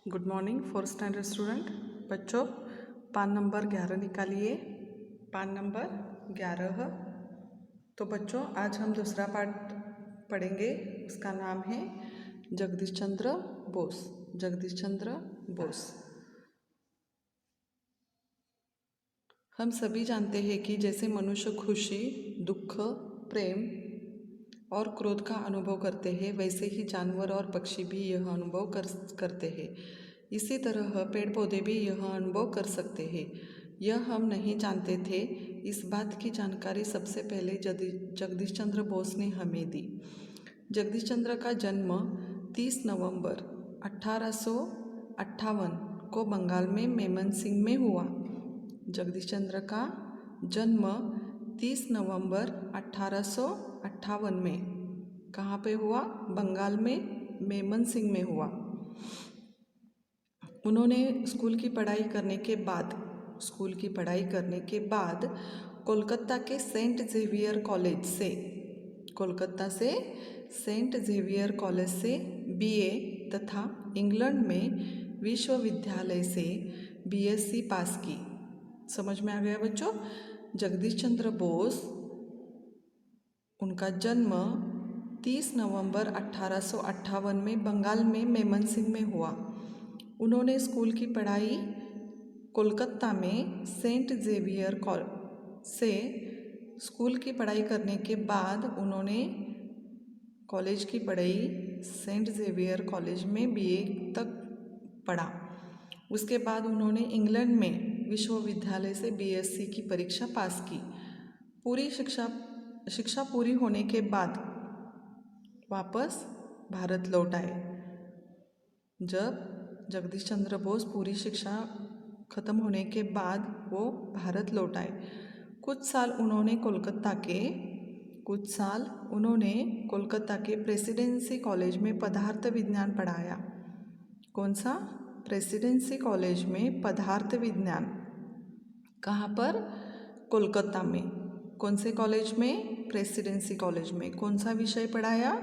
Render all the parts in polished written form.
Good morning fourth standard student. बच्चों, पान number 11 निकालिए। पान नंबर 11। तो बच्चों, आज हम दूसरा पाठ पढ़ेंगे। उसका नाम है जगदीश चंद्र बोस। जगदीश चंद्र बोस। हम सभी जानते हैं कि जैसे मनुष्य खुशी, दुख, प्रेम और क्रोध का अनुभव करते हैं, वैसे ही जानवर और पक्षी भी यह अनुभव करते हैं। इसी तरह पेड़ पौधे भी यह अनुभव कर सकते हैं। यह हम नहीं जानते थे। इस बात की जानकारी सबसे पहले जगदीश चंद्र बोस ने हमें दी। जगदीश चंद्र का जन्म 30 नवंबर 1858 को बंगाल में मेमनसिंह में हुआ। जगदीश चंद्र का जन्म 30 नवंबर 1858 में कहाँ पे हुआ? बंगाल में मेमनसिंह में हुआ। उन्होंने स्कूल की पढ़ाई करने के बाद कोलकाता के सेंट ज़ेवियर कॉलेज से बीए तथा इंग्लैंड में विश्वविद्यालय से बीएससी पास की। समझ में आ गया बच्चों? जगदीश चंद्र बोस, उनका जन्म 30 नवंबर 1858 में बंगाल में मेमनसिंह में हुआ। उन्होंने स्कूल की पढ़ाई कोलकाता में सेंट ज़ेवियर से स्कूल की पढ़ाई करने के बाद उन्होंने कॉलेज की पढ़ाई सेंट ज़ेवियर कॉलेज में बीए तक पढ़ा। उसके बाद उन्होंने इंग्लैंड में विश्वविद्यालय से बीएससी की परीक्षा पास की। पूरी शिक्षा पूरी होने के बाद वापस भारत लौट आए। जब जगदीश चंद्र बोस पूरी शिक्षा खत्म होने के बाद वो भारत लौट आए। कुछ साल उन्होंने कोलकाता के प्रेसिडेंसी कॉलेज में पदार्थ विज्ञान पढ़ाया। कौन सा? प्रेसिडेंसी कॉलेज में पदार्थ विज्ञान। कहाँ पर? कोलकाता में। कौन से कॉलेज में? प्रेसिडेंसी कॉलेज में। कौन सा विषय पढ़ाया?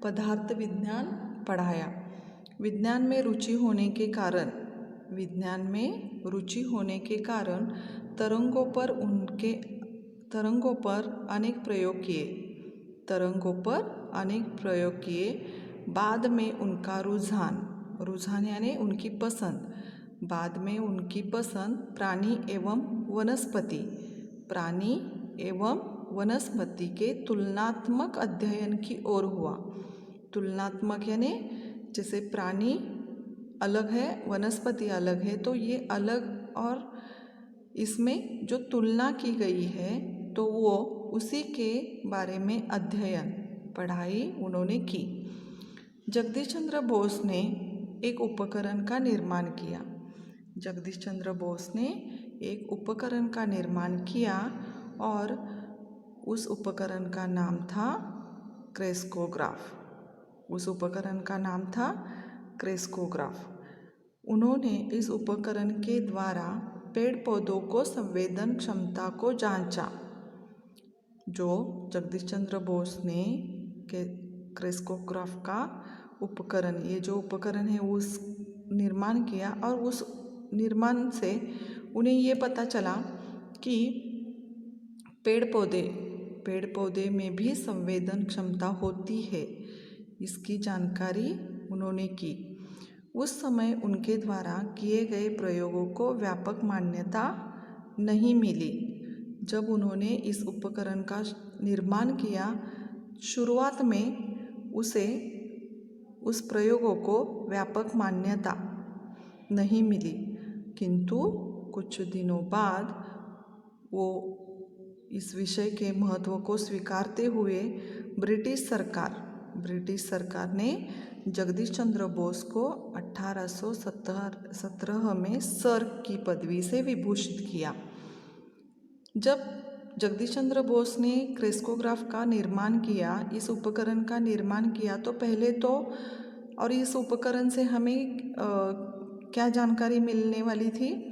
पदार्थ विज्ञान पढ़ाया। विज्ञान में रुचि होने के कारण तरंगों पर अनेक प्रयोग किए। बाद में उनका रुझान यानी उनकी पसंद प्राणी एवं वनस्पति के तुलनात्मक अध्ययन की ओर हुआ। तुलनात्मक यानी जैसे प्राणी अलग है, वनस्पति अलग है, तो ये अलग, और इसमें जो तुलना की गई है तो वो उसी के बारे में पढ़ाई उन्होंने की। जगदीश चंद्र बोस ने एक उपकरण का निर्माण किया और उस उपकरण का नाम था क्रेस्कोग्राफ। उन्होंने इस उपकरण के द्वारा पेड़ पौधों को संवेदन क्षमता को जांचा। जो जगदीश चंद्र बोस ने क्रेस्कोग्राफ का उपकरण, ये जो उपकरण है उस निर्माण किया, और उस निर्माण से उन्हें ये पता चला कि पेड़ पौधे में भी संवेदन क्षमता होती है। इसकी जानकारी उन्होंने की। उस समय उनके द्वारा किए गए प्रयोगों को व्यापक मान्यता नहीं मिली। जब उन्होंने इस उपकरण का निर्माण किया, शुरुआत में उस प्रयोगों को व्यापक मान्यता नहीं मिली, किंतु कुछ दिनों बाद वो इस विषय के महत्व को स्वीकारते हुए ब्रिटिश सरकार ने जगदीश चंद्र बोस को 1817 में सर की पदवी से विभूषित किया। जब जगदीश चंद्र बोस ने क्रेस्कोग्राफ का निर्माण किया, इस उपकरण का निर्माण किया, तो पहले तो, और इस उपकरण से हमें क्या जानकारी मिलने वाली थी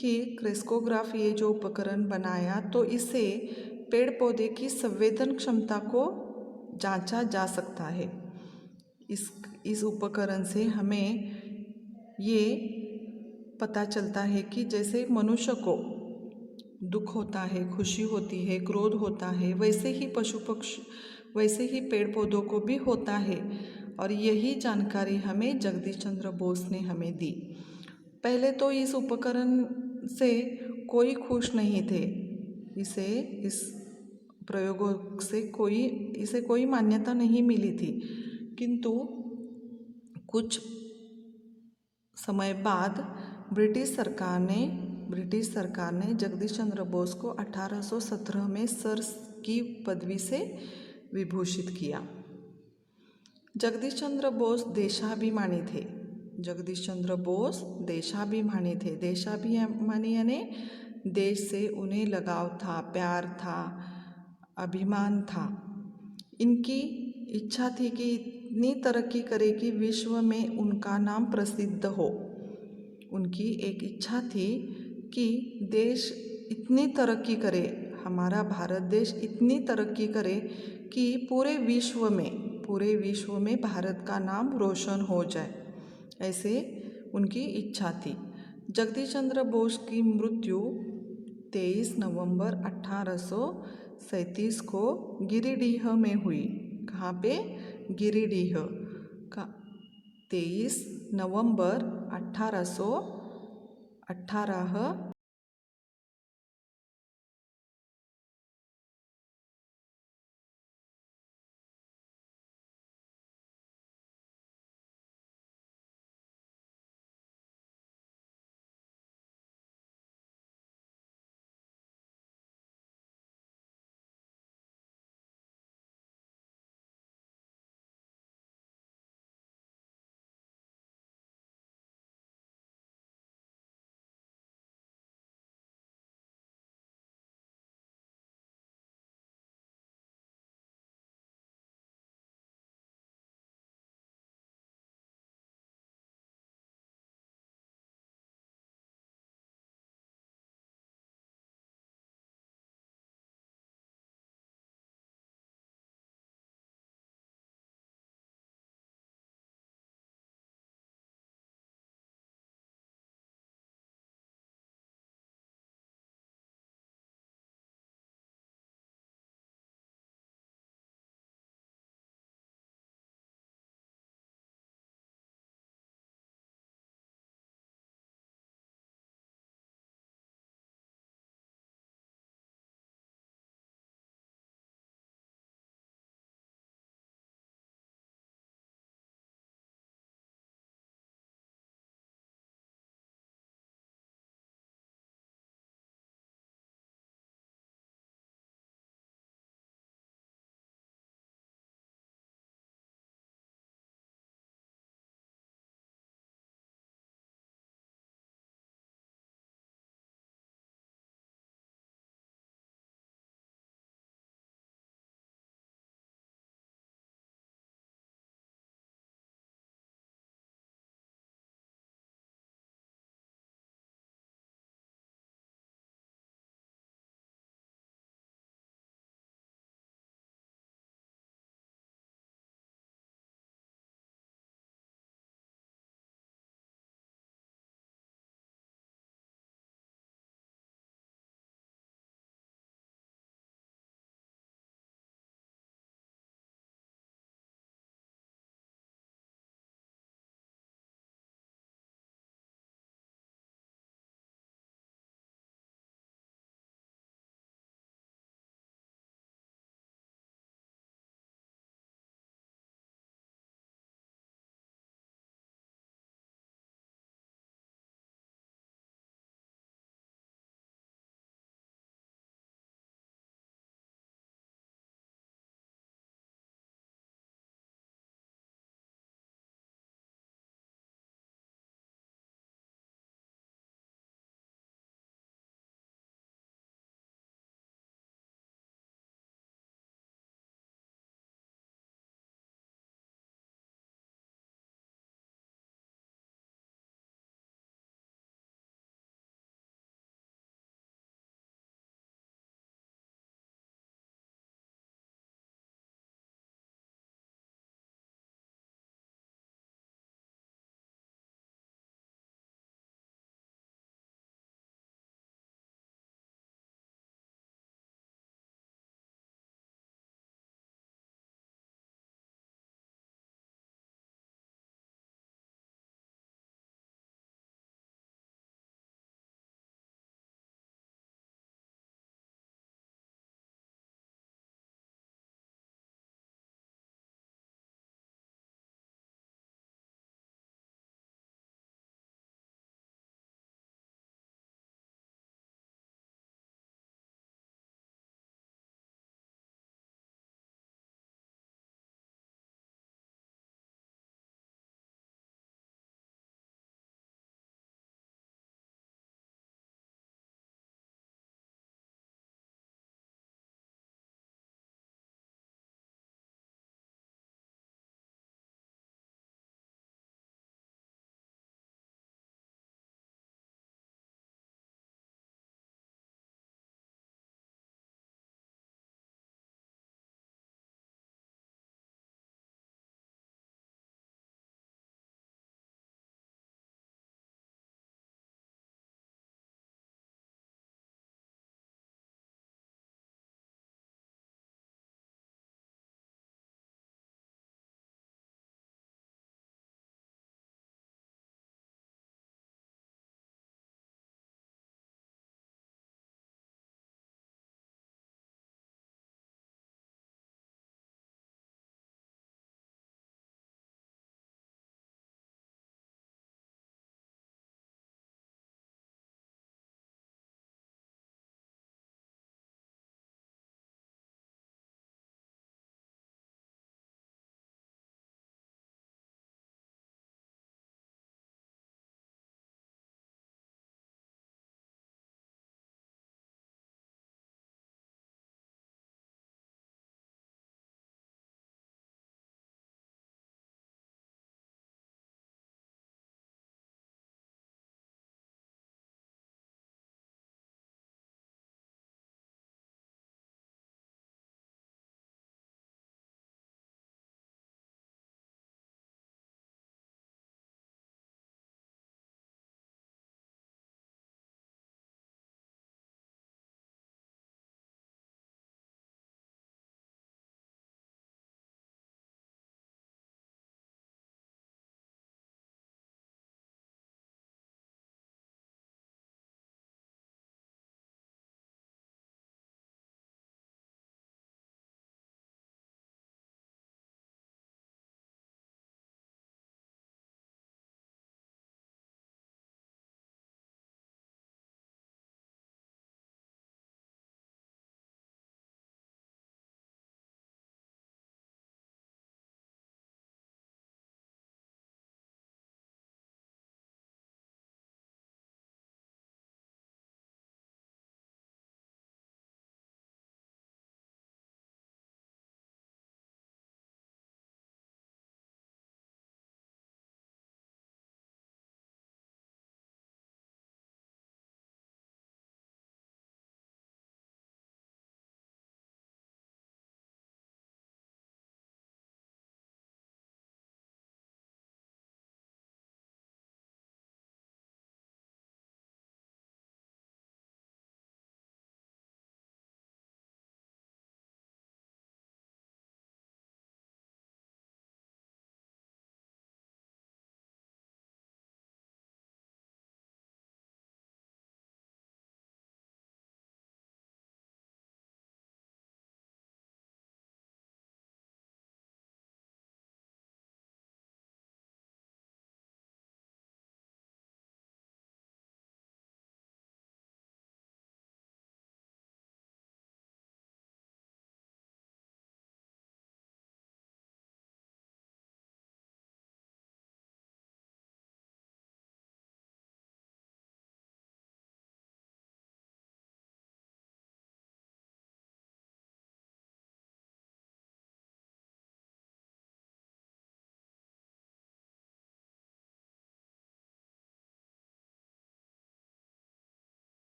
कि क्रेस्कोग्राफ, ये जो उपकरण बनाया, तो इससे पेड़ पौधे की संवेदन क्षमता को जांचा जा सकता है। इस उपकरण से हमें ये पता चलता है कि जैसे मनुष्य को दुख होता है, खुशी होती है, क्रोध होता है, वैसे ही पशु पक्षी, वैसे ही पेड़ पौधों को भी होता है। और यही जानकारी हमें जगदीश चंद्र बोस ने हमें दी। पहले तो इस उपकरण से कोई खुश नहीं थे। इस प्रयोगों से इसे कोई मान्यता नहीं मिली थी, किंतु कुछ समय बाद ब्रिटिश सरकार ने जगदीश चंद्र बोस को 1817 में सर की पदवी से विभूषित किया। जगदीश चंद्र बोस देशाभिमानी थे। देशाभिमानी यानी देश से उन्हें लगाव था, प्यार था, अभिमान था। इनकी इच्छा थी कि इतनी तरक्की करे कि विश्व में उनका नाम प्रसिद्ध हो। उनकी एक इच्छा थी कि देश इतनी तरक्की करे, हमारा भारत देश इतनी तरक्की करे कि पूरे विश्व में भारत का नाम रोशन हो जाए, ऐसे उनकी इच्छा थी। जगदीश चंद्र बोस की मृत्यु 23 नवंबर 1837 को गिरिडीह में हुई। कहाँ पे? गिरिडीह का 23 नवंबर 1818